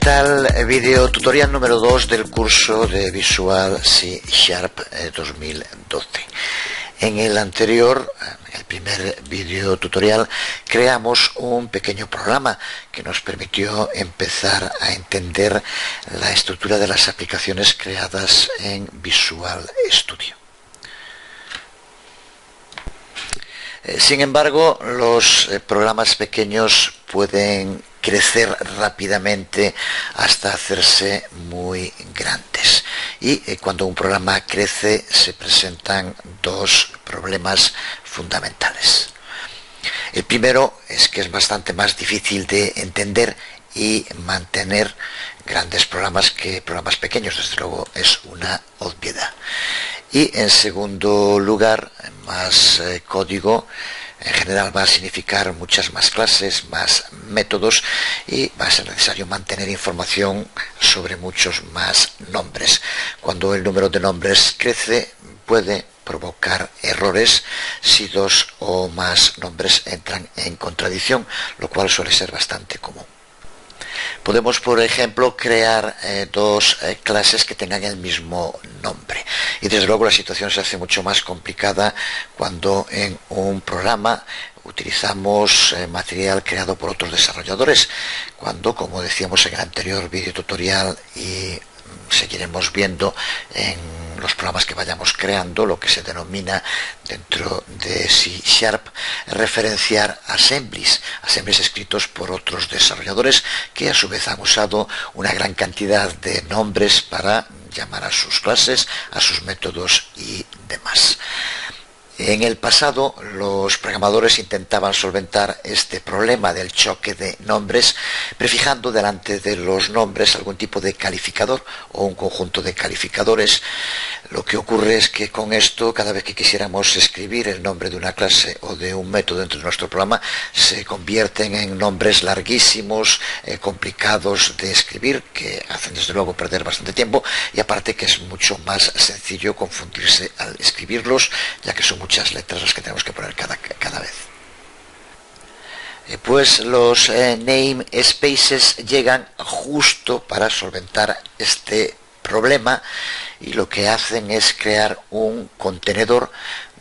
tal? Vídeo tutorial número 2 del curso de Visual C# 2012. En el anterior, el primer vídeo tutorial, creamos un pequeño programa que nos permitió empezar a entender la estructura de las aplicaciones creadas en Visual Studio. Sin embargo, los programas pequeños pueden crecer rápidamente hasta hacerse muy grandes. Y cuando un programa crece se presentan dos problemas fundamentales. El primero es que es bastante más difícil de entender y mantener grandes programas que programas pequeños, desde luego es una obviedad. Y en segundo lugar, más código en general va a significar muchas más clases, más métodos y va a ser necesario mantener información sobre muchos más nombres. Cuando el número de nombres crece, puede provocar errores si dos o más nombres entran en contradicción, lo cual suele ser bastante común. Podemos, por ejemplo, crear dos clases que tengan el mismo nombre. Y desde luego la situación se hace mucho más complicada cuando en un programa utilizamos material creado por otros desarrolladores, cuando, como decíamos en el anterior vídeo tutorial y seguiremos viendo en los programas que vayamos creando, lo que se denomina dentro de C# referenciar assemblies escritos por otros desarrolladores que a su vez han usado una gran cantidad de nombres para llamar a sus clases, a sus métodos y demás. En el pasado, los programadores intentaban solventar este problema del choque de nombres prefijando delante de los nombres algún tipo de calificador o un conjunto de calificadores. Lo que ocurre es que con esto, cada vez que quisiéramos escribir el nombre de una clase o de un método dentro de nuestro programa, se convierten en nombres larguísimos, complicados de escribir, que hacen desde luego perder bastante tiempo, y aparte que es mucho más sencillo confundirse al escribirlos, ya que son muchas letras las que tenemos que poner cada vez. Pues los namespaces llegan justo para solventar este problema y lo que hacen es crear un contenedor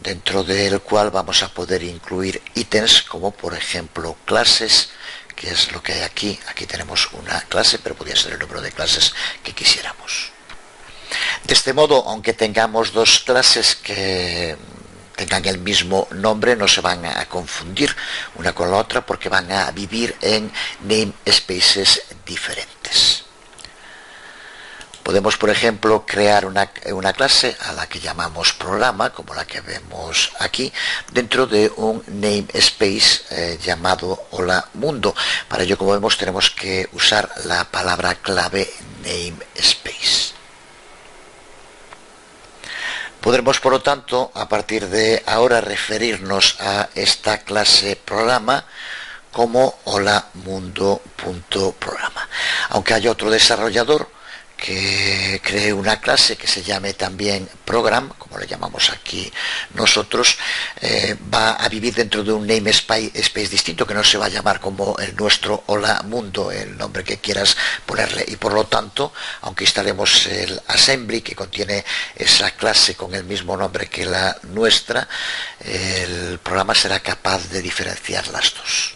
dentro del cual vamos a poder incluir ítems como por ejemplo clases, que es lo que hay aquí. Aquí tenemos una clase, pero podría ser el número de clases que quisiéramos. De este modo, aunque tengamos dos clases que tengan el mismo nombre, no se van a confundir una con la otra porque van a vivir en namespaces diferentes. Podemos, por ejemplo, crear una clase a la que llamamos programa, como la que vemos aquí, dentro de un namespace llamado Hola Mundo. Para ello, como vemos, tenemos que usar la palabra clave namespace. Podremos, por lo tanto, a partir de ahora referirnos a esta clase programa como holamundo.programa. Aunque haya otro desarrollador que cree una clase que se llame también program, como le llamamos aquí nosotros, va a vivir dentro de un namespace distinto que no se va a llamar como el nuestro Hola Mundo, el nombre que quieras ponerle, y por lo tanto, aunque instalemos el assembly que contiene esa clase con el mismo nombre que la nuestra, el programa será capaz de diferenciar las dos.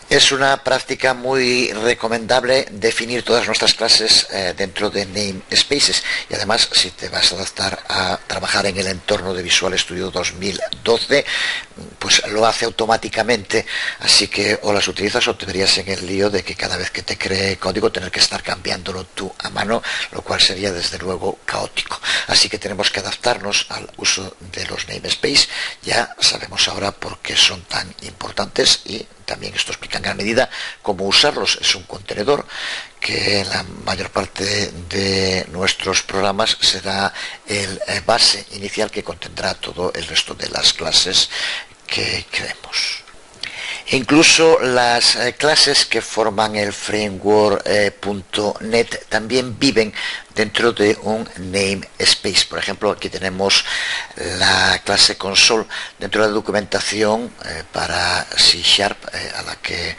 Es una práctica muy recomendable definir todas nuestras clases dentro de namespaces, y además si te vas a adaptar a trabajar en el entorno de Visual Studio 2012, pues lo hace automáticamente, así que o las utilizas o te verías en el lío de que cada vez que te cree código tener que estar cambiándolo tú a mano, lo cual sería desde luego caótico. Así que tenemos que adaptarnos al uso de los namespaces. Ya sabemos ahora por qué son tan importantes y también esto explica en gran medida cómo usarlos. Es un contenedor que en la mayor parte de nuestros programas será el base inicial que contendrá todo el resto de las clases que creemos. Incluso las clases que forman el framework .NET también viven dentro de un namespace. Por ejemplo, aquí tenemos la clase console dentro de la documentación para C# a la que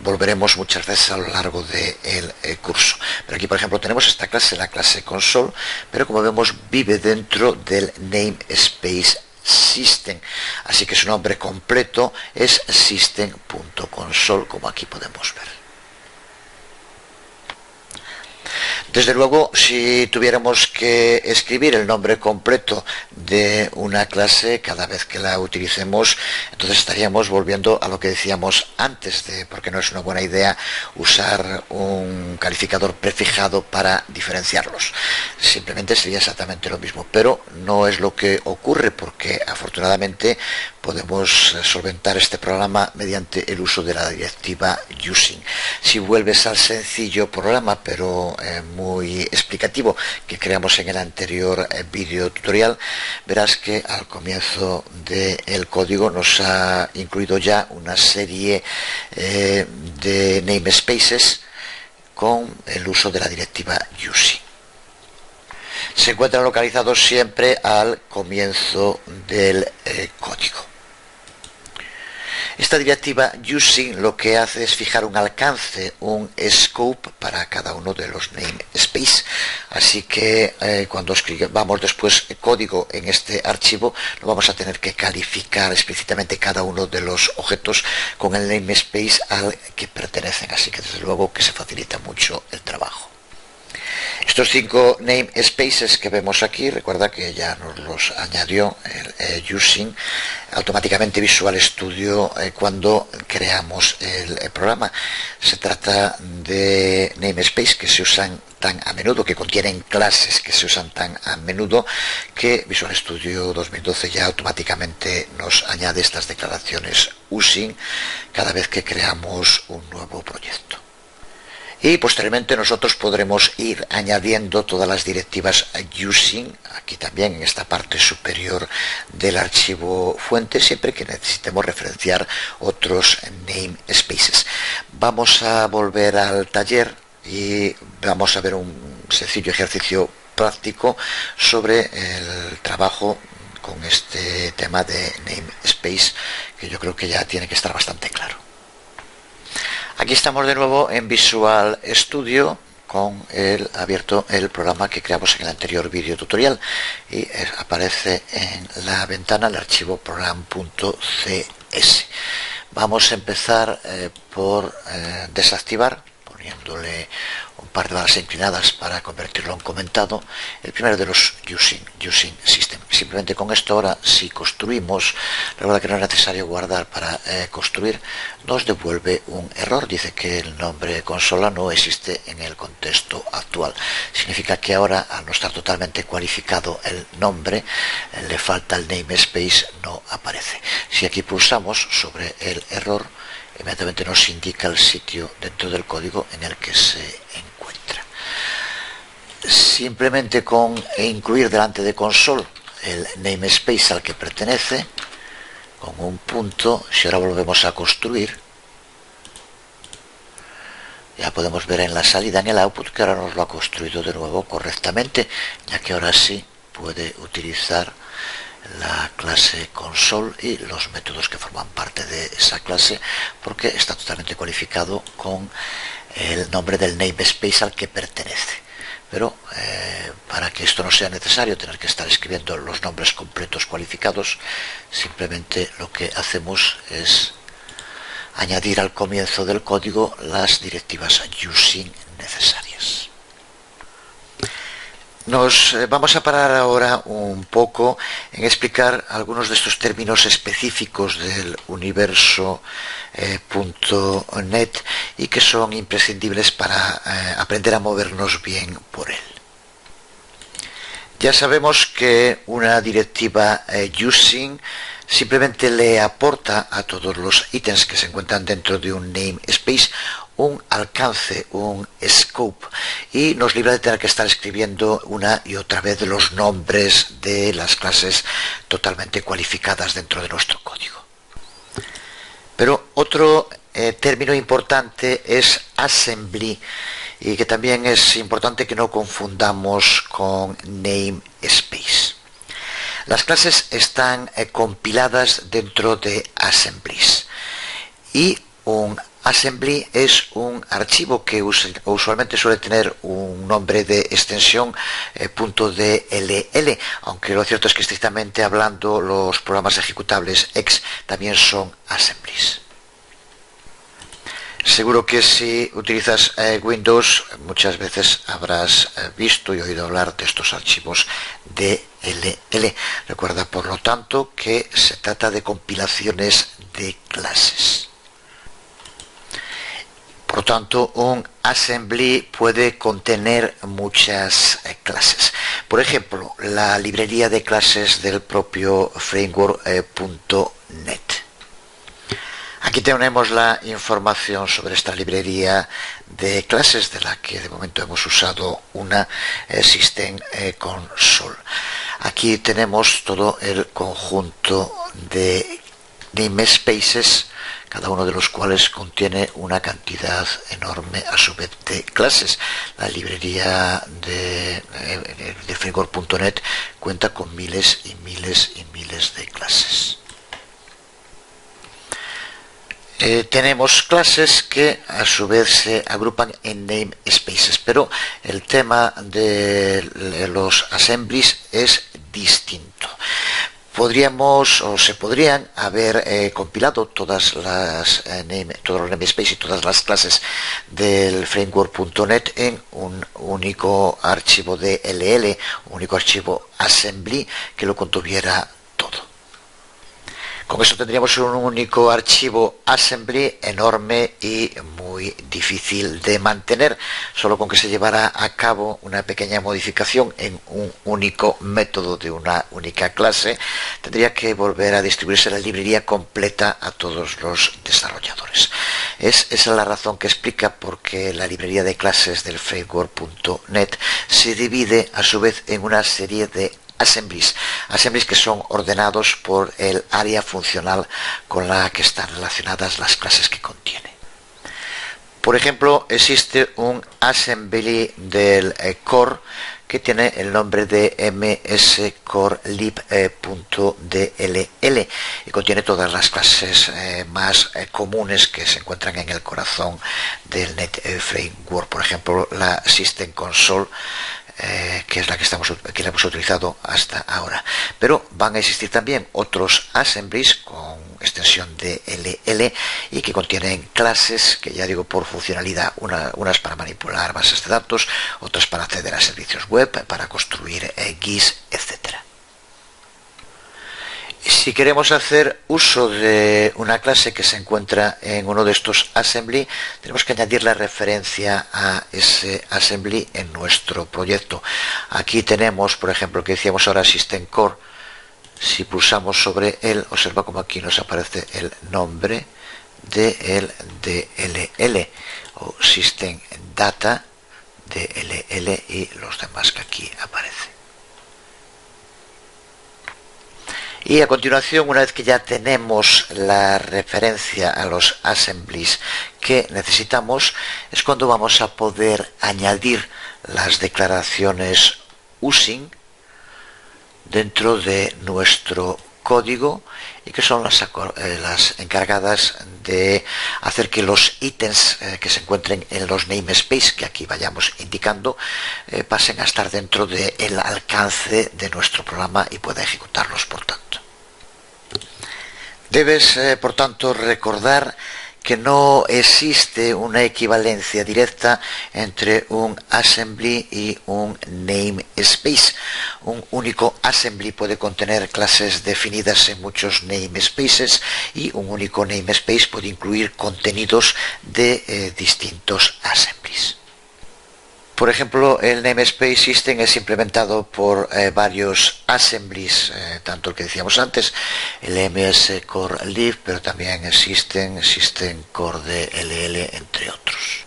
volveremos muchas veces a lo largo del curso. Pero aquí, por ejemplo, tenemos esta clase, la clase console, pero como vemos vive dentro del namespace system, así que su nombre completo es system.console, como aquí podemos ver. Desde luego, si tuviéramos que escribir el nombre completo de una clase cada vez que la utilicemos, entonces estaríamos volviendo a lo que decíamos antes, porque no es una buena idea usar un calificador prefijado para diferenciarlos. Simplemente sería exactamente lo mismo, pero no es lo que ocurre, porque afortunadamente podemos solventar este programa mediante el uso de la directiva using. Si vuelves al sencillo programa, pero muy explicativo, que creamos en el anterior vídeo tutorial, verás que al comienzo del código nos ha incluido ya una serie de namespaces con el uso de la directiva using. Se encuentran localizados siempre al comienzo del código. Esta directiva using lo que hace es fijar un alcance, un scope para cada uno de los namespace. Así que cuando escribamos después código en este archivo, no vamos a tener que calificar explícitamente cada uno de los objetos con el namespace al que pertenecen. Así que desde luego que se facilita mucho el trabajo. Estos 5 namespaces que vemos aquí, recuerda que ya nos los añadió el using automáticamente Visual Studio cuando creamos el programa. Se trata de namespaces que se usan tan a menudo, que contienen clases que se usan tan a menudo, que Visual Studio 2012 ya automáticamente nos añade estas declaraciones using cada vez que creamos un nuevo proyecto. Y posteriormente nosotros podremos ir añadiendo todas las directivas using, aquí también en esta parte superior del archivo fuente, siempre que necesitemos referenciar otros namespaces. Vamos a volver al taller y vamos a ver un sencillo ejercicio práctico sobre el trabajo con este tema de namespace, que yo creo que ya tiene que estar bastante claro. Aquí estamos de nuevo en Visual Studio con abierto el programa que creamos en el anterior vídeo tutorial y aparece en la ventana el archivo program.cs. Vamos a empezar por desactivar, poniéndole un par de barras inclinadas para convertirlo en comentado, el primero de los using system. Simplemente con esto ahora, si construimos, recuerda que no es necesario guardar para construir, nos devuelve un error, dice que el nombre consola no existe en el contexto actual. Significa que ahora, al no estar totalmente cualificado el nombre, le falta el namespace, no aparece. Si aquí pulsamos sobre el error, inmediatamente nos indica el sitio dentro del código en el que se encuentra. Simplemente con incluir delante de console el namespace al que pertenece, con un punto, si ahora volvemos a construir, ya podemos ver en la salida, en el output, que ahora nos lo ha construido de nuevo correctamente, ya que ahora sí puede utilizar la clase console y los métodos que forman parte de esa clase, porque está totalmente cualificado con el nombre del namespace al que pertenece. Pero para que esto no sea necesario tener que estar escribiendo los nombres completos cualificados, simplemente lo que hacemos es añadir al comienzo del código las directivas using necesarias. Nos vamos a parar ahora un poco en explicar algunos de estos términos específicos del universo .NET y que son imprescindibles para aprender a movernos bien por él. Ya sabemos que una directiva using simplemente le aporta a todos los ítems que se encuentran dentro de un namespace un alcance, un scope, y nos libra de tener que estar escribiendo una y otra vez los nombres de las clases totalmente cualificadas dentro de nuestro código. Pero otro término importante es assembly, y que también es importante que no confundamos con namespace. Las clases están compiladas dentro de assemblies y un Assembly es un archivo que usualmente suele tener un nombre de extensión .dll, aunque lo cierto es que estrictamente hablando los programas ejecutables X también son assemblies. Seguro que si utilizas Windows muchas veces habrás visto y oído hablar de estos archivos DLL. Recuerda por lo tanto que se trata de compilaciones de clases. Por lo tanto, un assembly puede contener muchas clases. Por ejemplo, la librería de clases del propio framework.net. Aquí tenemos la información sobre esta librería de clases, de la que de momento hemos usado una System Console. Aquí tenemos todo el conjunto de namespaces, cada uno de los cuales contiene una cantidad enorme a su vez de clases. La librería de framework.net cuenta con miles y miles y miles de clases. Tenemos clases que a su vez se agrupan en namespaces, pero el tema de los assemblies es distinto. Se podrían haber compilado todos los namespaces y todas las clases del framework.net en un único archivo DLL, un único archivo assembly que lo contuviera todo. Con eso tendríamos un único archivo assembly enorme y muy difícil de mantener. Solo con que se llevara a cabo una pequeña modificación en un único método de una única clase, tendría que volver a distribuirse la librería completa a todos los desarrolladores. Esa es la razón que explica por qué la librería de clases del framework.net se divide a su vez en una serie de assemblies que son ordenados por el área funcional con la que están relacionadas las clases que contiene. Por ejemplo, existe un assembly del core que tiene el nombre de mscorelib.dll y contiene todas las clases más comunes que se encuentran en el corazón del Net Framework. Por ejemplo, la System Console, que es la que hemos utilizado hasta ahora. Pero van a existir también otros assemblies con extensión de LL y que contienen clases que, ya digo, por funcionalidad, unas para manipular bases de datos, otras para acceder a servicios web, para construir GUIs, etcétera. Si queremos hacer uso de una clase que se encuentra en uno de estos assembly, tenemos que añadir la referencia a ese assembly en nuestro proyecto. Aquí tenemos, por ejemplo, que decíamos ahora System Core. Si pulsamos sobre él, observa como aquí nos aparece el nombre de el DLL o System Data DLL y los demás que aquí aparecen. Y a continuación, una vez que ya tenemos la referencia a los assemblies que necesitamos, es cuando vamos a poder añadir las declaraciones using dentro de nuestro código y que son las encargadas de hacer que los ítems que se encuentren en los namespace que aquí vayamos indicando pasen a estar dentro del alcance de nuestro programa y pueda ejecutarlos por tanto. Debes, por tanto, recordar que no existe una equivalencia directa entre un assembly y un namespace. Un único assembly puede contener clases definidas en muchos namespaces y un único namespace puede incluir contenidos de distintos assemblies. Por ejemplo, el namespace system es implementado por varios assemblies, tanto el que decíamos antes, el mscorelib, pero también el system core DLL, entre otros.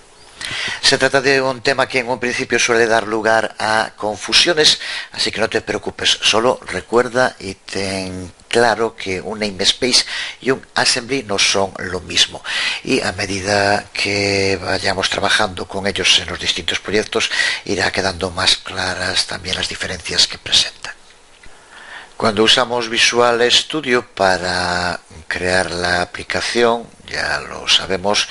Se trata de un tema que en un principio suele dar lugar a confusiones, así que no te preocupes, solo recuerda y ten claro que un namespace y un assembly no son lo mismo, y a medida que vayamos trabajando con ellos en los distintos proyectos irá quedando más claras también las diferencias que presentan. Cuando usamos Visual Studio para crear la aplicación, ya lo sabemos,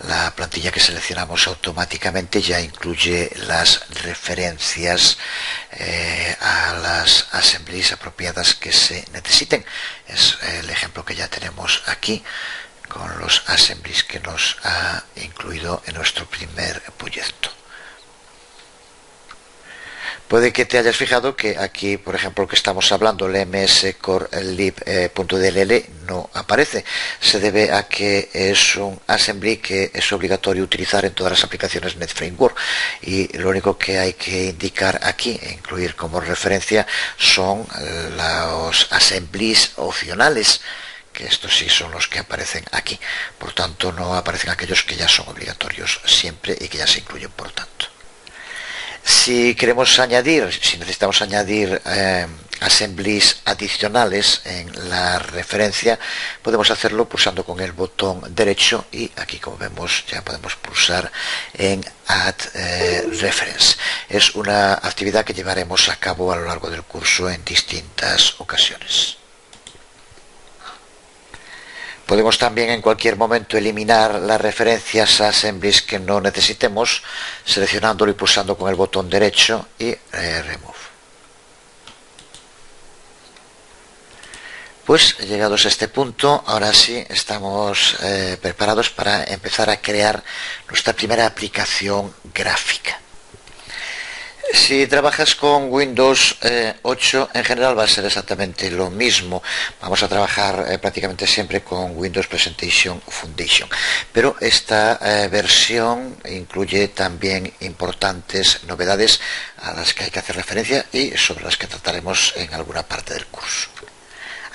la plantilla que seleccionamos automáticamente ya incluye las referencias a las assemblies apropiadas que se necesiten. Es el ejemplo que ya tenemos aquí con los assemblies que nos ha incluido en nuestro primer proyecto. Puede que te hayas fijado que aquí, por ejemplo, lo que estamos hablando, el mscorelib.dll no aparece. Se debe a que es un assembly que es obligatorio utilizar en todas las aplicaciones NetFramework, y lo único que hay que indicar aquí e incluir como referencia son los assemblies opcionales, que estos sí son los que aparecen aquí. Por tanto, no aparecen aquellos que ya son obligatorios siempre y que ya se incluyen por tanto. Si necesitamos añadir assemblies adicionales en la referencia, podemos hacerlo pulsando con el botón derecho, y aquí, como vemos, ya podemos pulsar en Add Reference. Es una actividad que llevaremos a cabo a lo largo del curso en distintas ocasiones. Podemos también en cualquier momento eliminar las referencias a assemblies que no necesitemos, seleccionándolo y pulsando con el botón derecho y Remove. Pues llegados a este punto, ahora sí estamos preparados para empezar a crear nuestra primera aplicación gráfica. Si trabajas con Windows 8, en general va a ser exactamente lo mismo. Vamos a trabajar prácticamente siempre con Windows Presentation Foundation, pero esta versión incluye también importantes novedades a las que hay que hacer referencia y sobre las que trataremos en alguna parte del curso.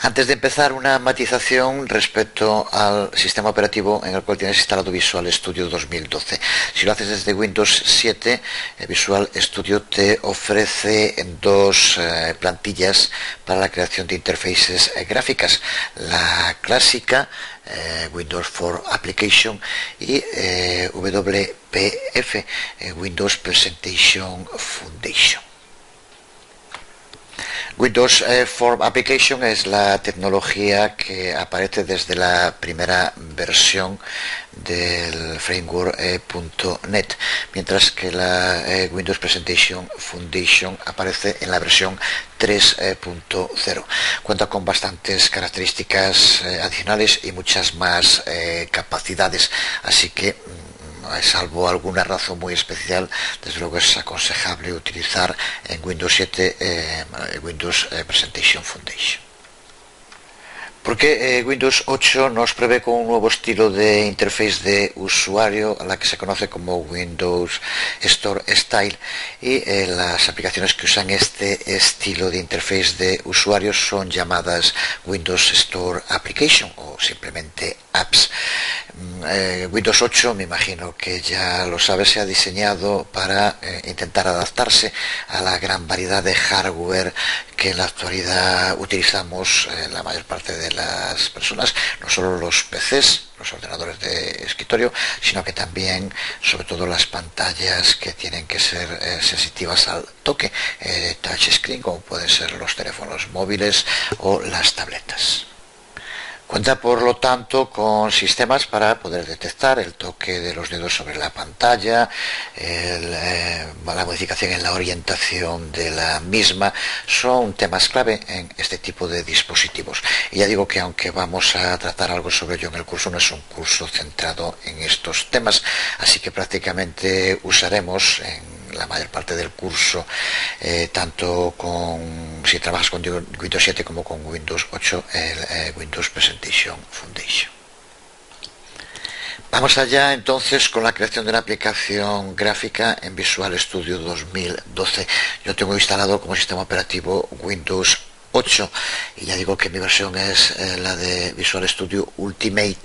Antes de empezar, una matización respecto al sistema operativo en el cual tienes instalado Visual Studio 2012. Si lo haces desde Windows 7, Visual Studio te ofrece dos plantillas para la creación de interfaces gráficas. La clásica, Windows for Application, y WPF, Windows Presentation Foundation. Windows Form Application es la tecnología que aparece desde la primera versión del framework .NET, mientras que la Windows Presentation Foundation aparece en la versión 3.0. Cuenta con bastantes características adicionales y muchas más capacidades, así que salvo alguna razón muy especial, desde luego es aconsejable utilizar en Windows 7 Windows Presentation Foundation. Porque Windows 8 nos prevé con un nuevo estilo de interface de usuario, a la que se conoce como Windows Store Style, y las aplicaciones que usan este estilo de interface de usuario son llamadas Windows Store Application o simplemente apps. Windows 8, me imagino que ya lo sabes, se ha diseñado para intentar adaptarse a la gran variedad de hardware que en la actualidad utilizamos la mayor parte de las personas, no solo los PCs, los ordenadores de escritorio, sino que también, sobre todo, las pantallas que tienen que ser sensitivas al toque, touchscreen, como pueden ser los teléfonos móviles o las tabletas. Cuenta, por lo tanto, con sistemas para poder detectar el toque de los dedos sobre la pantalla, la modificación en la orientación de la misma. Son temas clave en este tipo de dispositivos. Y ya digo que aunque vamos a tratar algo sobre ello en el curso, no es un curso centrado en estos temas, así que prácticamente usaremos en la mayor parte del curso, tanto si trabajas con Windows 7 como con Windows 8, el Windows Presentation Foundation. Vamos allá entonces con la creación de una aplicación gráfica en Visual Studio 2012. Yo tengo instalado como sistema operativo Windows 8, y ya digo que mi versión es la de Visual Studio Ultimate.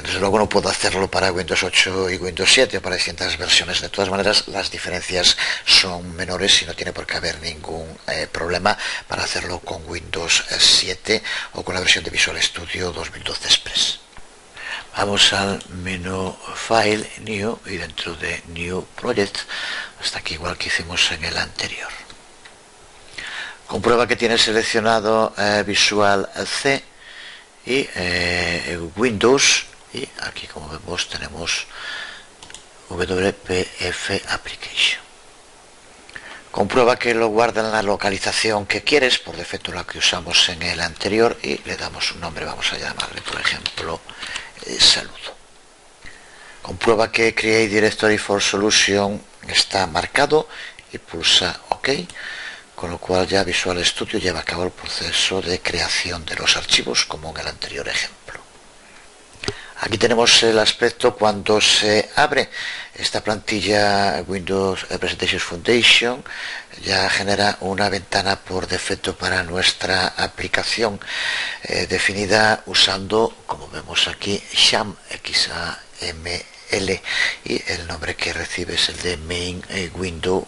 Desde luego no puedo hacerlo para Windows 8 y Windows 7 o para distintas versiones. De todas maneras, las diferencias son menores y no tiene por qué haber ningún problema para hacerlo con Windows 7 o con la versión de Visual Studio 2012 Express. Vamos al menú File, New, y dentro de New Project, hasta aquí igual que hicimos en el anterior. Comprueba que tienes seleccionado Visual C y Windows, y aquí como vemos tenemos WPF Application. Comprueba que lo guarda en la localización que quieres, por defecto la que usamos en el anterior, y le damos un nombre, vamos a llamarle por ejemplo saludo. Comprueba que Create Directory for Solution está marcado y pulsa OK, con lo cual ya Visual Studio lleva a cabo el proceso de creación de los archivos como en el anterior ejemplo. Aquí tenemos el aspecto cuando se abre esta plantilla Windows Presentation Foundation. Ya genera una ventana por defecto para nuestra aplicación definida usando, como vemos aquí, XAML, y el nombre que recibe es el de mainwindow.xaml.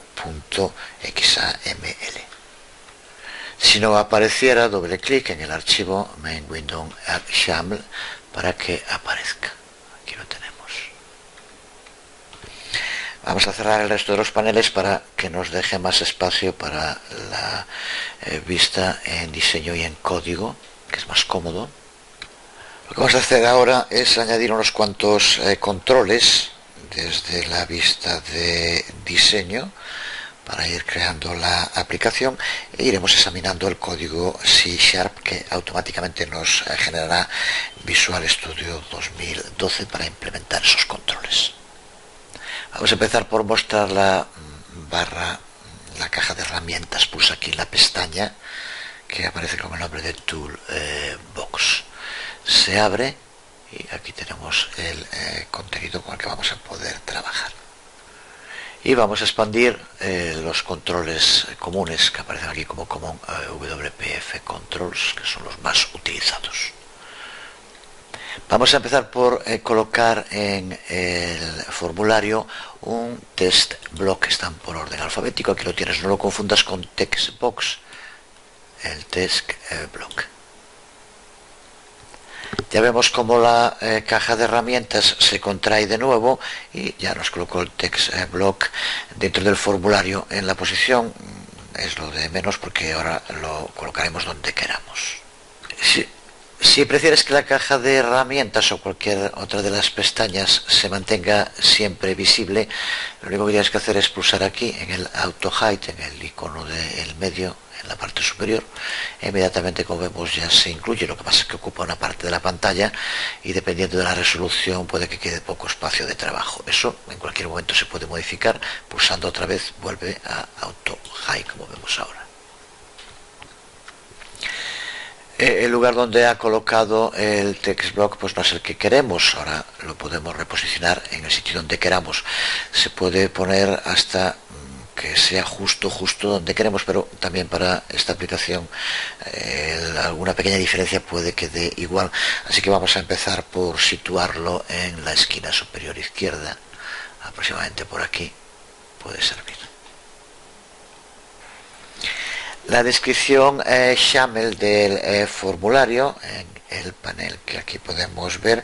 Si no apareciera, doble clic en el archivo mainwindow.xaml para que aparezca. Aquí lo tenemos. Vamos a cerrar el resto de los paneles para que nos deje más espacio para la vista en diseño y en código, que es más cómodo. Lo que vamos a hacer ahora es añadir unos cuantos controles desde la vista de diseño para ir creando la aplicación, e iremos examinando el código C# que automáticamente nos generará Visual Studio 2012 para implementar esos controles. Vamos a empezar por mostrar la caja de herramientas. Pulsa aquí la pestaña que aparece con el nombre de Toolbox. Se abre y aquí tenemos el contenido con el que vamos a poder trabajar. Y vamos a expandir los controles comunes que aparecen aquí como Common WPF Controls, que son los más utilizados. Vamos a empezar por colocar en el formulario un text block, que están por orden alfabético. Aquí lo tienes, no lo confundas con text box, el text block. Ya vemos cómo la caja de herramientas se contrae de nuevo y ya nos colocó el text block dentro del formulario en la posición. Es lo de menos porque ahora lo colocaremos donde queramos. Si prefieres que la caja de herramientas o cualquier otra de las pestañas se mantenga siempre visible, lo único que tienes que hacer es pulsar aquí en el Auto Hide, en el icono del medio, en la parte superior. Inmediatamente, como vemos, ya se incluye. Lo que pasa es que ocupa una parte de la pantalla y dependiendo de la resolución puede que quede poco espacio de trabajo. Eso en cualquier momento se puede modificar. Pulsando otra vez vuelve a Auto Hide, como vemos ahora. El lugar donde ha colocado el text block pues no es el que queremos. Ahora lo podemos reposicionar en el sitio donde queramos. Se puede poner hasta que sea justo donde queremos, pero también para esta aplicación alguna pequeña diferencia puede que dé igual. Así que vamos a empezar por situarlo en la esquina superior izquierda, aproximadamente por aquí. Puede servir. La descripción XAML del formulario, en el panel que aquí podemos ver,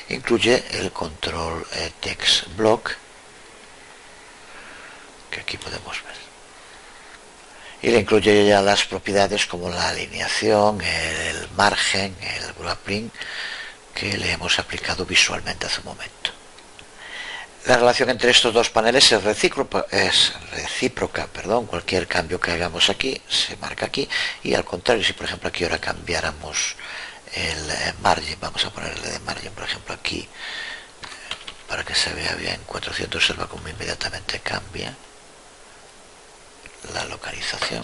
incluye el control text block, que aquí podemos ver. Y le incluye ya las propiedades como la alineación, el margen, el wrapping, que le hemos aplicado visualmente hace un momento. La relación entre estos dos paneles es recíproca. Cualquier cambio que hagamos aquí se marca aquí, y al contrario, si por ejemplo aquí ahora cambiáramos el margen, vamos a ponerle de margen por ejemplo aquí para que se vea bien 400, observa cómo inmediatamente cambia la localización,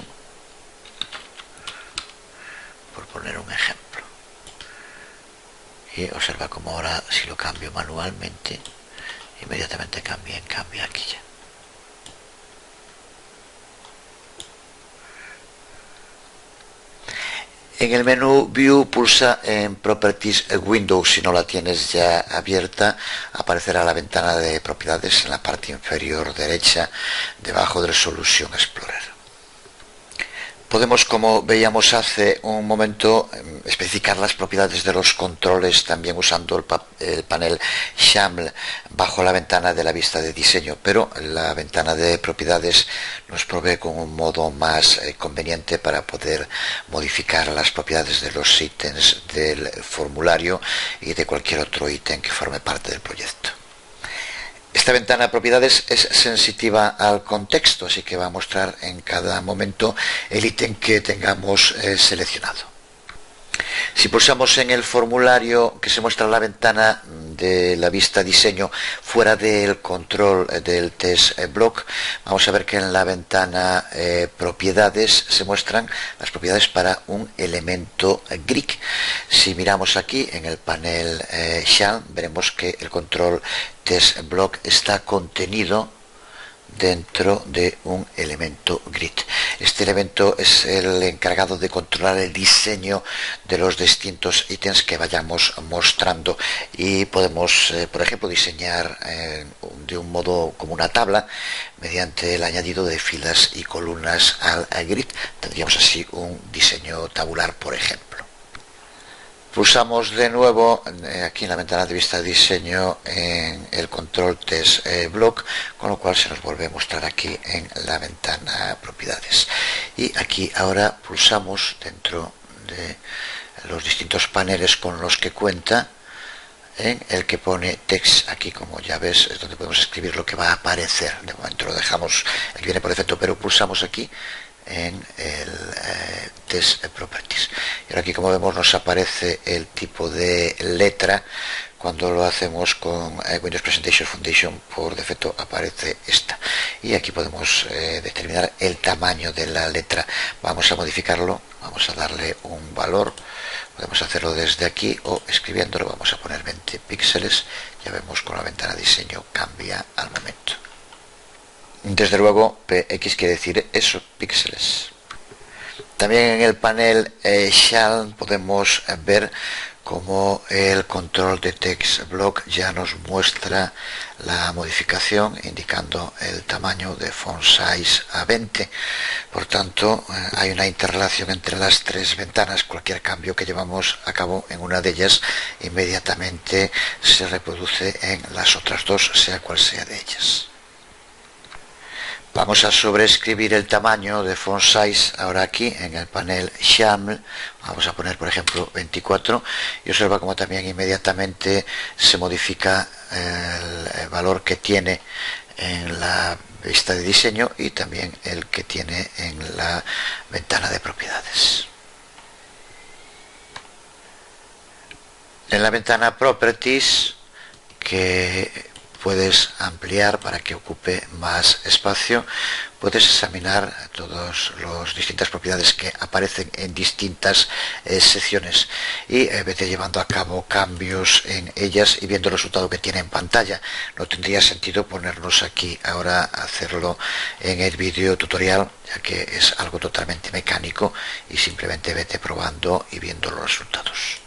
por poner un ejemplo, y observa cómo ahora si lo cambio manualmente inmediatamente cambia aquí ya. En el menú View pulsa en Properties Windows. Si no la tienes ya abierta, aparecerá la ventana de propiedades en la parte inferior derecha, debajo del Solution Explorer. Podemos, como veíamos hace un momento, especificar las propiedades de los controles también usando el panel XAML bajo la ventana de la vista de diseño, pero la ventana de propiedades nos provee con un modo más conveniente para poder modificar las propiedades de los ítems del formulario y de cualquier otro ítem que forme parte del proyecto. Esta ventana de propiedades es sensitiva al contexto, así que va a mostrar en cada momento el ítem que tengamos seleccionado. Si pulsamos en el formulario que se muestra en la ventana de la vista diseño fuera del control del test block, vamos a ver que en la ventana propiedades se muestran las propiedades para un elemento grid. Si miramos aquí en el panel XAML, veremos que el control test block está contenido dentro de un elemento grid. Este elemento es el encargado de controlar el diseño de los distintos ítems que vayamos mostrando, y podemos, por ejemplo, diseñar de un modo como una tabla mediante el añadido de filas y columnas al grid. Tendríamos así un diseño tabular, por ejemplo. Pulsamos de nuevo aquí en la ventana de vista de diseño en el control test block, con lo cual se nos vuelve a mostrar aquí en la ventana propiedades. Y aquí ahora pulsamos dentro de los distintos paneles con los que cuenta, en el que pone text. Aquí, como ya ves, es donde podemos escribir lo que va a aparecer. De momento lo dejamos el que viene por defecto, pero pulsamos aquí en el test properties, y ahora aquí, como vemos, nos aparece el tipo de letra. Cuando lo hacemos con Windows Presentation Foundation, por defecto aparece esta, y aquí podemos determinar el tamaño de la letra. Vamos a modificarlo, vamos a darle un valor, podemos hacerlo desde aquí o escribiéndolo. Vamos a poner 20 píxeles. Ya vemos con la ventana de diseño cambia al momento. Desde luego, px quiere decir eso, píxeles. También en el panel XAML podemos ver cómo el control de text block ya nos muestra la modificación, indicando el tamaño de font size a 20. Por tanto, hay una interrelación entre las tres ventanas. Cualquier cambio que llevamos a cabo en una de ellas inmediatamente se reproduce en las otras dos, sea cual sea de ellas. Vamos a sobreescribir el tamaño de font size ahora aquí en el panel XAML. Vamos a poner, por ejemplo, 24, y observa cómo también inmediatamente se modifica el valor que tiene en la vista de diseño y también el que tiene en la ventana de propiedades. En la ventana Properties, que puedes ampliar para que ocupe más espacio, puedes examinar todas las distintas propiedades que aparecen en distintas secciones y vete llevando a cabo cambios en ellas y viendo el resultado que tiene en pantalla. No tendría sentido ponernos aquí ahora a hacerlo en el vídeo tutorial, ya que es algo totalmente mecánico, y simplemente vete probando y viendo los resultados.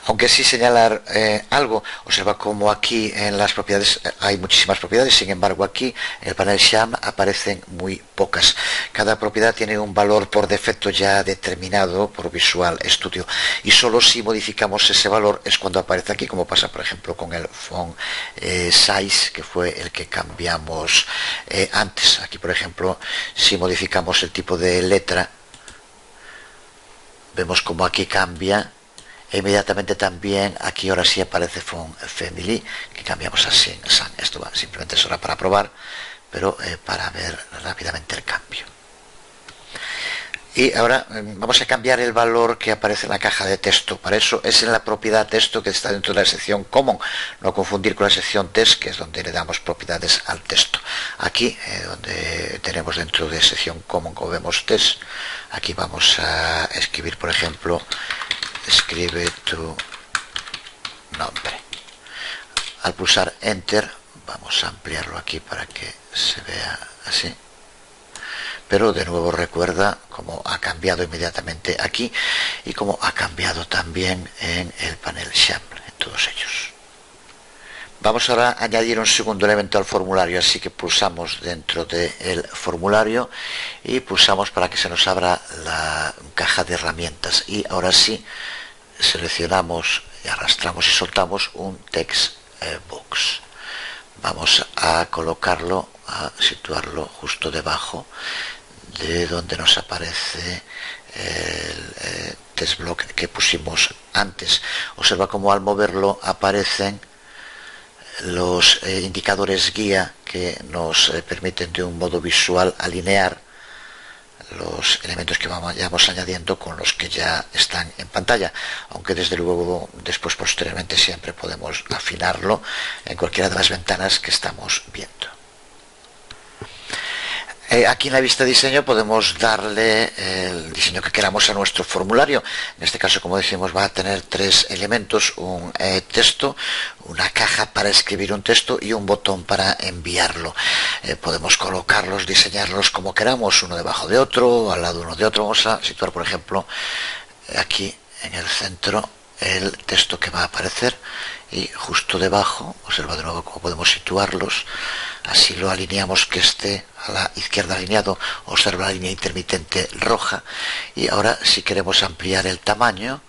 Aunque sí señalar algo, observa como aquí en las propiedades hay muchísimas propiedades. Sin embargo, aquí en el panel XAML aparecen muy pocas. Cada propiedad tiene un valor por defecto ya determinado por Visual Studio, y solo si modificamos ese valor es cuando aparece aquí, como pasa por ejemplo con el font size, que fue el que cambiamos antes. Aquí, por ejemplo, si modificamos el tipo de letra, vemos como aquí cambia. E inmediatamente también aquí ahora sí aparece Font Family, que cambiamos a Sin. Esto va simplemente solo para probar, pero para ver rápidamente el cambio. Y ahora vamos a cambiar el valor que aparece en la caja de texto. Para eso es en la propiedad texto, que está dentro de la sección Common. No confundir con la sección Text, que es donde le damos propiedades al texto. Aquí, donde tenemos dentro de sección Common, como vemos Text, aquí vamos a escribir, por ejemplo, escribe tu nombre. Al pulsar Enter, vamos a ampliarlo aquí para que se vea así. Pero de nuevo recuerda cómo ha cambiado inmediatamente aquí y cómo ha cambiado también en el panel XAML, en todos ellos. Vamos ahora a añadir un segundo elemento al formulario, así que pulsamos dentro del formulario y pulsamos para que se nos abra la caja de herramientas. Y ahora sí, seleccionamos, arrastramos y soltamos un text box. Vamos a colocarlo, a situarlo justo debajo de donde nos aparece el text block que pusimos antes. Observa cómo al moverlo aparecen los indicadores guía que nos permiten de un modo visual alinear los elementos que vamos añadiendo con los que ya están en pantalla, aunque desde luego después posteriormente siempre podemos afinarlo en cualquiera de las ventanas que estamos viendo. Aquí en la vista de diseño podemos darle el diseño que queramos a nuestro formulario. En este caso, como decimos, va a tener tres elementos: un texto, una caja para escribir un texto y un botón para enviarlo. Podemos colocarlos, diseñarlos como queramos, uno debajo de otro, al lado uno de otro. Vamos a situar, por ejemplo, aquí en el centro el texto que va a aparecer y justo debajo, observa de nuevo cómo podemos situarlos. Así lo alineamos que esté a la izquierda alineado, observa la línea intermitente roja. Y ahora, si queremos ampliar el tamaño,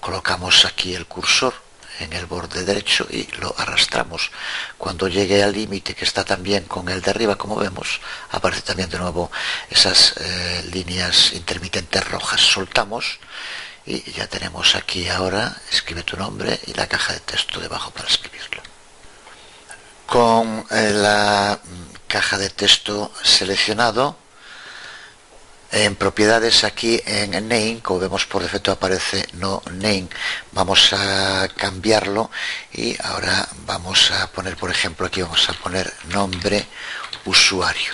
colocamos aquí el cursor en el borde derecho y lo arrastramos. Cuando llegue al límite que está también con el de arriba, como vemos, aparece también de nuevo esas líneas intermitentes rojas. Soltamos y ya tenemos aquí ahora, escribe tu nombre y la caja de texto debajo para escribirlo. Con la caja de texto seleccionado, en propiedades aquí en name, como vemos por defecto aparece no name, vamos a cambiarlo y ahora vamos a poner, por ejemplo, aquí vamos a poner nombre usuario.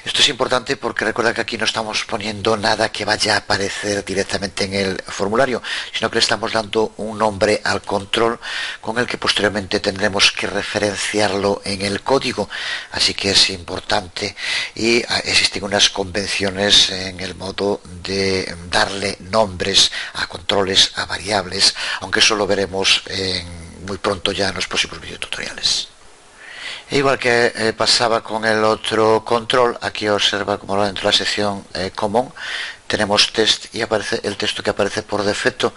Esto es importante porque recuerda que aquí no estamos poniendo nada que vaya a aparecer directamente en el formulario, sino que le estamos dando un nombre al control con el que posteriormente tendremos que referenciarlo en el código. Así que es importante y existen unas convenciones en el modo de darle nombres a controles, a variables, aunque eso lo veremos muy pronto ya en los próximos videotutoriales. Igual que pasaba con el otro control, aquí observa como dentro de la sección Common tenemos test y aparece el texto que aparece por defecto,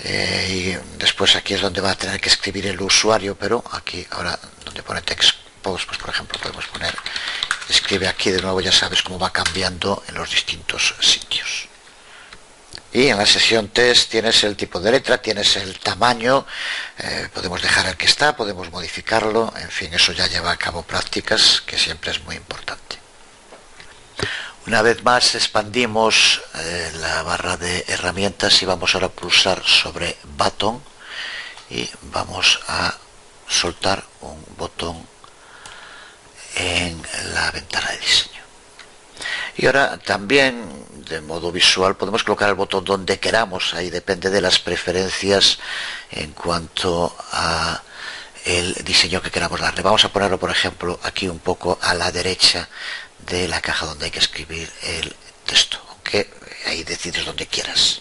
y después aquí es donde va a tener que escribir el usuario, pero aquí ahora donde pone text post, pues por ejemplo podemos poner escribe aquí. De nuevo ya sabes cómo va cambiando en los distintos sitios. Y en la sección test tienes el tipo de letra, tienes el tamaño, podemos dejar el que está, podemos modificarlo, en fin, eso ya lleva a cabo prácticas, que siempre es muy importante. Una vez más expandimos la barra de herramientas y vamos ahora a pulsar sobre button y vamos a soltar un botón en la ventana de diseño. Y ahora también de modo visual podemos colocar el botón donde queramos, ahí depende de las preferencias en cuanto a el diseño que queramos darle. Vamos a ponerlo, por ejemplo, aquí un poco a la derecha de la caja donde hay que escribir el texto, aunque ahí decides donde quieras.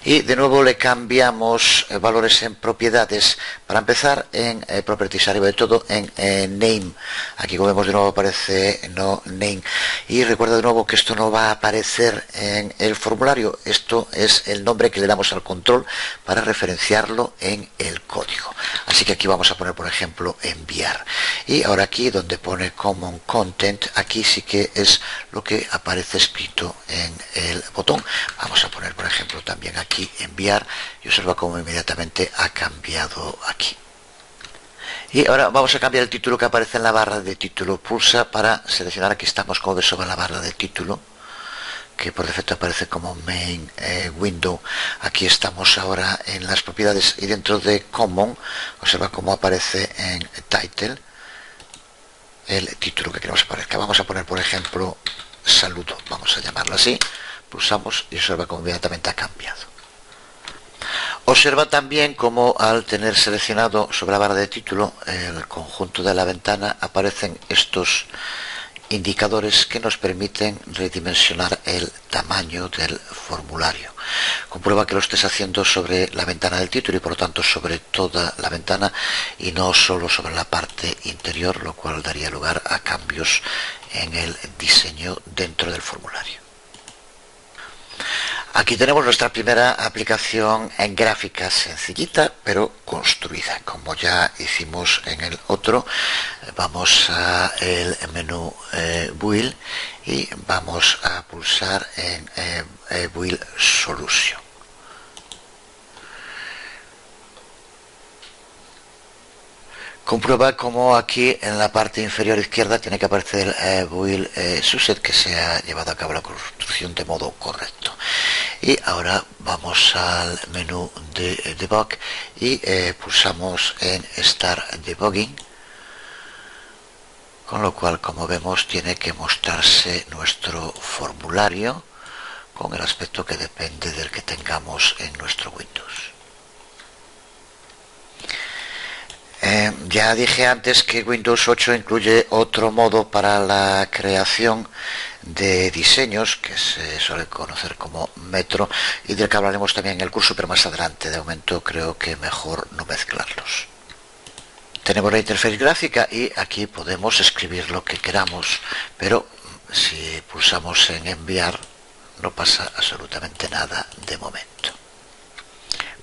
Y de nuevo le cambiamos valores en propiedades. Para empezar, en properties, arriba de todo en name. Aquí, como vemos, de nuevo aparece no name. Y recuerda de nuevo que esto no va a aparecer en el formulario. Esto es el nombre que le damos al control para referenciarlo en el código. Así que aquí vamos a poner, por ejemplo, enviar. Y ahora aquí donde pone common content, aquí sí que es lo que aparece escrito en el botón. Vamos a poner, por ejemplo, también aquí enviar y observa cómo inmediatamente ha cambiado aquí. Y ahora vamos a cambiar el título que aparece en la barra de título. Pulsa para seleccionar, aquí estamos como ves sobre la barra de título, que por defecto aparece como main window. Aquí estamos ahora en las propiedades y dentro de common observa cómo aparece en title el título que queremos que aparezca. Vamos a poner, por ejemplo, saludo, vamos a llamarlo así. Pulsamos y observa cómo inmediatamente ha cambiado. Observa también cómo al tener seleccionado sobre la barra de título el conjunto de la ventana aparecen estos indicadores que nos permiten redimensionar el tamaño del formulario. Comprueba que lo estés haciendo sobre la ventana del título y por lo tanto sobre toda la ventana y no solo sobre la parte interior, lo cual daría lugar a cambios en el diseño dentro del formulario. Aquí tenemos nuestra primera aplicación en gráfica sencillita pero construida. Como ya hicimos en el otro, vamos a el menú Build y vamos a pulsar en Build Solution. Comprueba como aquí en la parte inferior izquierda tiene que aparecer Build Subset, que se ha llevado a cabo la construcción de modo correcto. Y ahora vamos al menú de Debug y pulsamos en Start Debugging, con lo cual, como vemos, tiene que mostrarse nuestro formulario con el aspecto que depende del que tengamos en nuestro Windows. Ya dije antes que Windows 8 incluye otro modo para la creación de diseños que se suele conocer como Metro y del que hablaremos también en el curso, pero más adelante. De momento creo que mejor no mezclarlos. Tenemos la interfaz gráfica y aquí podemos escribir lo que queramos, pero si pulsamos en enviar no pasa absolutamente nada de momento.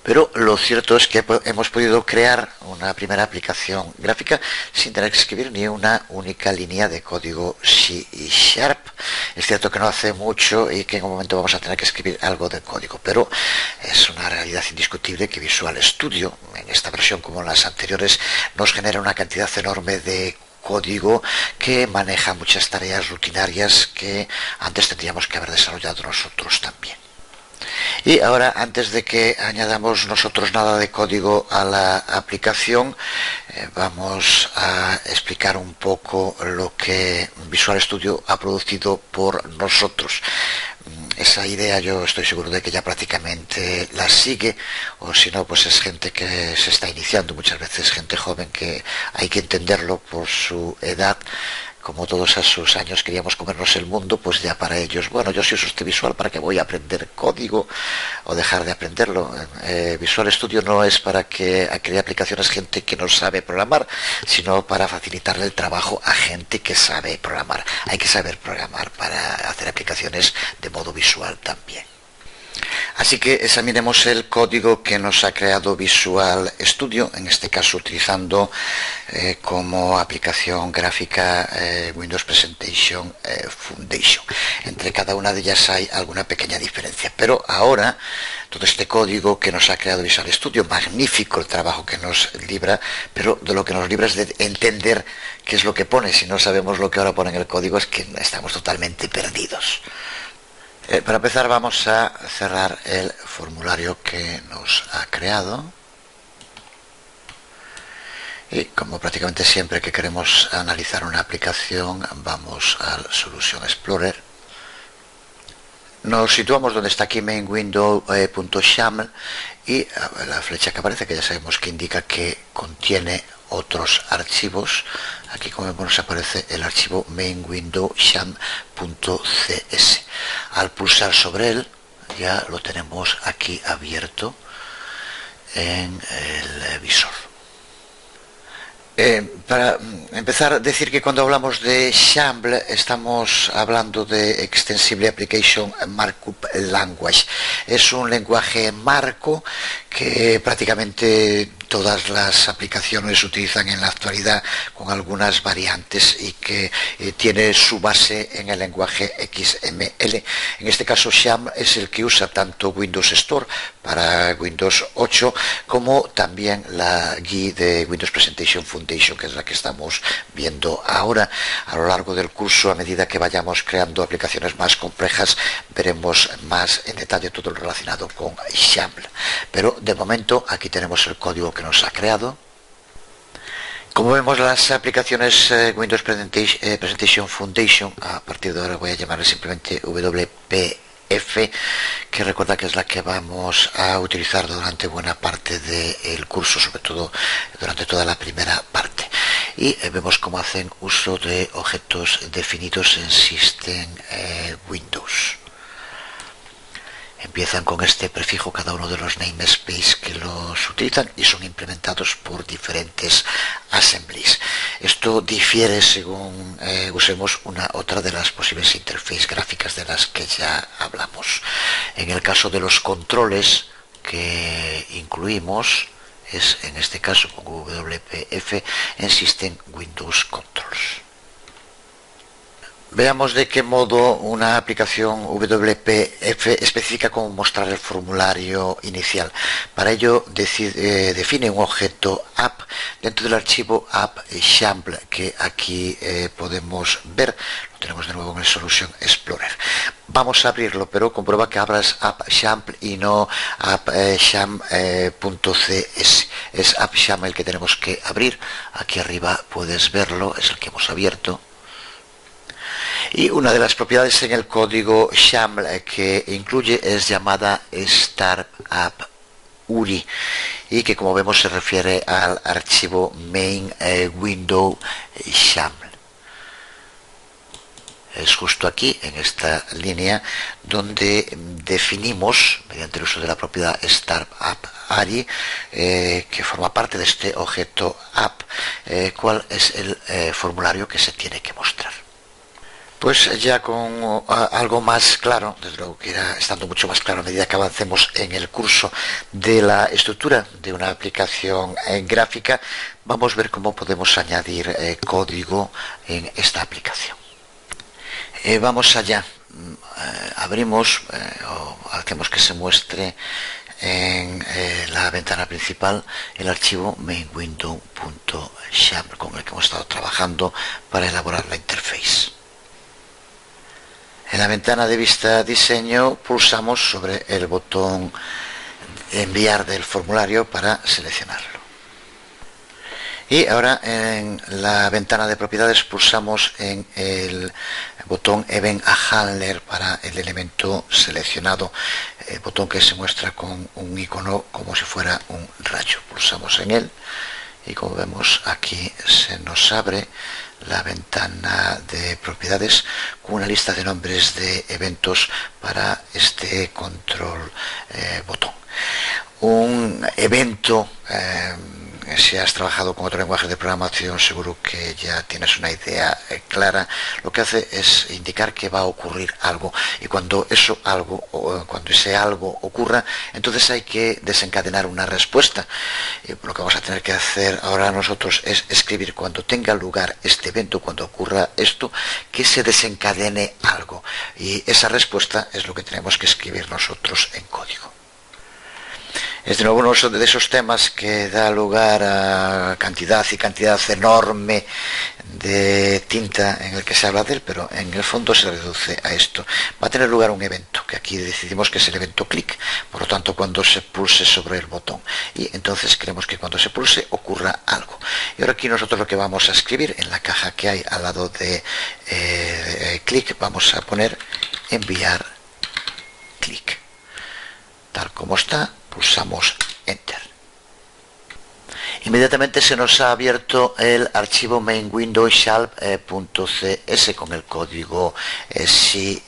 Pero lo cierto es que hemos podido crear una primera aplicación gráfica sin tener que escribir ni una única línea de código C#. Es cierto que no hace mucho y que en un momento vamos a tener que escribir algo de código, pero es una realidad indiscutible que Visual Studio, en esta versión como en las anteriores, nos genera una cantidad enorme de código que maneja muchas tareas rutinarias que antes tendríamos que haber desarrollado nosotros también. Y ahora, antes de que añadamos nosotros nada de código a la aplicación, vamos a explicar un poco lo que Visual Studio ha producido por nosotros. Esa idea yo estoy seguro de que ya prácticamente la sigue, o si no, pues es gente que se está iniciando, muchas veces gente joven que hay que entenderlo por su edad. Como todos esos años queríamos comernos el mundo, pues ya para ellos, bueno, yo si uso este Visual, ¿para qué voy a aprender código o dejar de aprenderlo? Visual Studio no es para que cree aplicaciones gente que no sabe programar, sino para facilitarle el trabajo a gente que sabe programar. Hay que saber programar para hacer aplicaciones de modo visual también. Así que examinemos el código que nos ha creado Visual Studio, en este caso utilizando como aplicación gráfica Windows Presentation Foundation. Entre cada una de ellas hay alguna pequeña diferencia, pero ahora todo este código que nos ha creado Visual Studio, magnífico el trabajo que nos libra, pero de lo que nos libra es de entender qué es lo que pone. Si no sabemos lo que ahora pone en el código es que estamos totalmente perdidos. Para empezar vamos a cerrar el formulario que nos ha creado y como prácticamente siempre que queremos analizar una aplicación vamos al Solution Explorer. Nos situamos donde está aquí main window.xaml y la flecha que aparece, que ya sabemos que indica que contiene otros archivos. Aquí, como vemos, nos aparece el archivo main window sham.cs. Al pulsar sobre él ya lo tenemos aquí abierto en el visor. Para empezar, decir que cuando hablamos de XAML estamos hablando de Extensible Application Markup Language. Es un lenguaje marco que prácticamente todas las aplicaciones utilizan en la actualidad con algunas variantes y que tiene su base en el lenguaje XML. En este caso XAML es el que usa tanto Windows Store para Windows 8 como también la GUI de Windows Presentation Foundation, que es la que estamos viendo ahora. A lo largo del curso, a medida que vayamos creando aplicaciones más complejas, veremos más en detalle todo lo relacionado con XAML. Pero de momento aquí tenemos el código que nos ha creado. Como vemos, las aplicaciones Windows Presentation Foundation, a partir de ahora voy a llamarle simplemente WPF, que recuerda que es la que vamos a utilizar durante buena parte del curso, sobre todo durante toda la primera parte. y vemos cómo hacen uso de objetos definidos en System Windows. Empiezan con este prefijo cada uno de los namespace que los utilizan y son implementados por diferentes assemblies. Esto difiere según usemos otra de las posibles interfaces gráficas de las que ya hablamos. En el caso de los controles que incluimos es en este caso con WPF en System Windows Controls. Veamos de qué modo una aplicación WPF especifica cómo mostrar el formulario inicial. Para ello define un objeto app dentro del archivo app.xaml que aquí podemos ver. Lo tenemos de nuevo en el Solution Explorer. Vamos a abrirlo, pero comprueba que abras app.xaml y no app.xaml.cs. Es app.xaml el que tenemos que abrir. Aquí arriba puedes verlo, es el que hemos abierto. Y una de las propiedades en el código XAML que incluye es llamada Startup URI y que, como vemos, se refiere al archivo main window XAML. Es justo aquí, en esta línea, donde definimos, mediante el uso de la propiedad Startup URI, que forma parte de este objeto app, cuál es el formulario que se tiene que mostrar. Pues ya con algo más claro, desde luego que irá estando mucho más claro a medida que avancemos en el curso de la estructura de una aplicación gráfica, vamos a ver cómo podemos añadir código en esta aplicación. Vamos allá. Abrimos o hacemos que se muestre en la ventana principal el archivo mainwindow.xaml con el que hemos estado trabajando para elaborar la interface. En la ventana de vista diseño pulsamos sobre el botón enviar del formulario para seleccionarlo. Y ahora en la ventana de propiedades pulsamos en el botón Event Handler para el elemento seleccionado, el botón que se muestra con un icono como si fuera un rayo. Pulsamos en él y, como vemos, aquí se nos abre la ventana de propiedades con una lista de nombres de eventos para este control botón. Un evento, si has trabajado con otro lenguaje de programación, seguro que ya tienes una idea clara. Lo que hace es indicar que va a ocurrir algo, y cuando ese algo ocurra, entonces hay que desencadenar una respuesta. Y lo que vamos a tener que hacer ahora nosotros es escribir, cuando tenga lugar este evento, cuando ocurra esto, que se desencadene algo, y esa respuesta es lo que tenemos que escribir nosotros en código. Es de nuevo uno de esos temas que da lugar a cantidad enorme de tinta en el que se habla de él, pero en el fondo se reduce a esto. Va a tener lugar un evento, que aquí decidimos que es el evento clic, por lo tanto cuando se pulse sobre el botón, y entonces queremos que cuando se pulse ocurra algo. Y ahora aquí nosotros lo que vamos a escribir en la caja que hay al lado de clic, vamos a poner enviar clic. Tal como está, pulsamos Enter. Inmediatamente se nos ha abierto el archivo mainwindow.cs con el código C#,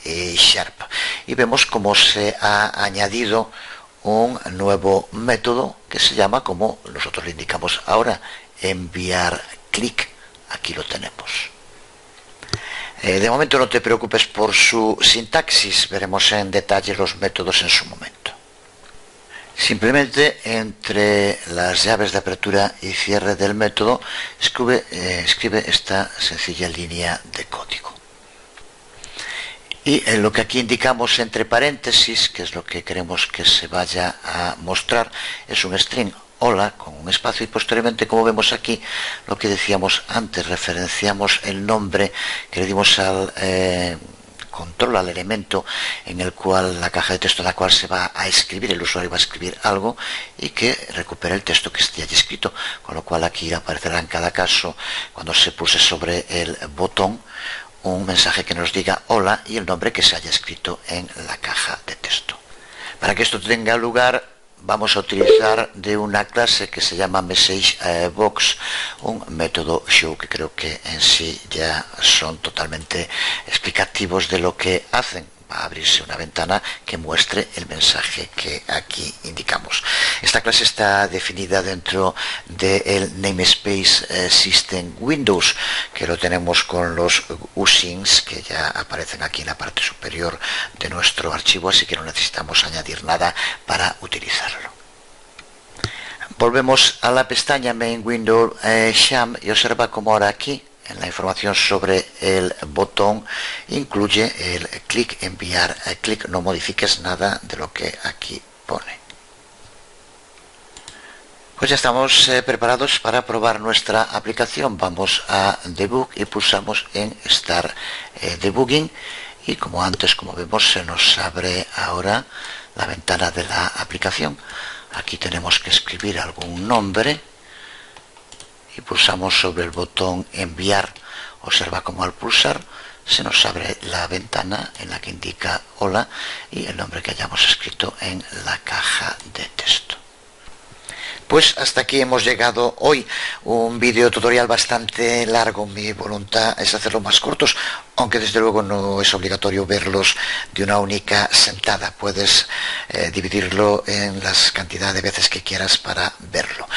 y vemos cómo se ha añadido un nuevo método que se llama, como nosotros le indicamos ahora, enviar clic. Aquí lo tenemos. De momento no te preocupes por su sintaxis, veremos en detalle los métodos en su momento. Simplemente entre las llaves de apertura y cierre del método escribe esta sencilla línea de código. Y lo que aquí indicamos entre paréntesis, que es lo que queremos que se vaya a mostrar, es un string hola con un espacio, y posteriormente, como vemos aquí, lo que decíamos antes, referenciamos el nombre que le dimos al control, al elemento en el cual, la caja de texto en la cual se va a escribir, el usuario va a escribir algo, y que recupera el texto que esté allí escrito, con lo cual aquí aparecerá en cada caso, cuando se pulse sobre el botón, un mensaje que nos diga hola y el nombre que se haya escrito en la caja de texto. Para que esto tenga lugar, vamos a utilizar de una clase que se llama Message Box, un método show que creo que en sí ya son totalmente explicativos de lo que hacen. Va a abrirse una ventana que muestre el mensaje que aquí indicamos. Esta clase está definida dentro del namespace System Windows, que lo tenemos con los usings que ya aparecen aquí en la parte superior de nuestro archivo, así que no necesitamos añadir nada para utilizarlo. Volvemos a la pestaña Main Window Sham y observa cómo ahora aquí en la información sobre el botón incluye el clic enviar, clic, no modifiques nada de lo que aquí pone. Pues ya estamos preparados para probar nuestra aplicación. Vamos a Debug y pulsamos en Start Debugging y como antes, como vemos, se nos abre ahora la ventana de la aplicación. Aquí tenemos que escribir algún nombre y pulsamos sobre el botón enviar. Observa cómo al pulsar se nos abre la ventana en la que indica hola y el nombre que hayamos escrito en la caja de texto. Pues hasta aquí hemos llegado hoy, un vídeo tutorial bastante largo. Mi voluntad es hacerlos más cortos, aunque desde luego no es obligatorio verlos de una única sentada. Puedes dividirlo en las cantidad de veces que quieras para verlo.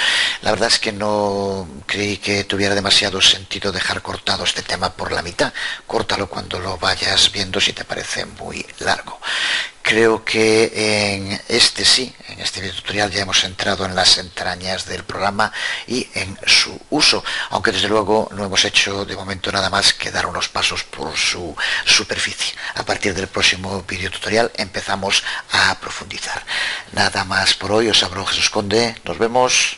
La verdad es que no creí que tuviera demasiado sentido dejar cortado este tema por la mitad. Córtalo cuando lo vayas viendo si te parece muy largo. Creo que en este video tutorial ya hemos entrado en las entrañas del programa y en su uso, aunque desde luego no hemos hecho de momento nada más que dar unos pasos por su superficie. A partir del próximo video tutorial empezamos a profundizar. Nada más por hoy, os habló Jesús Conde, nos vemos.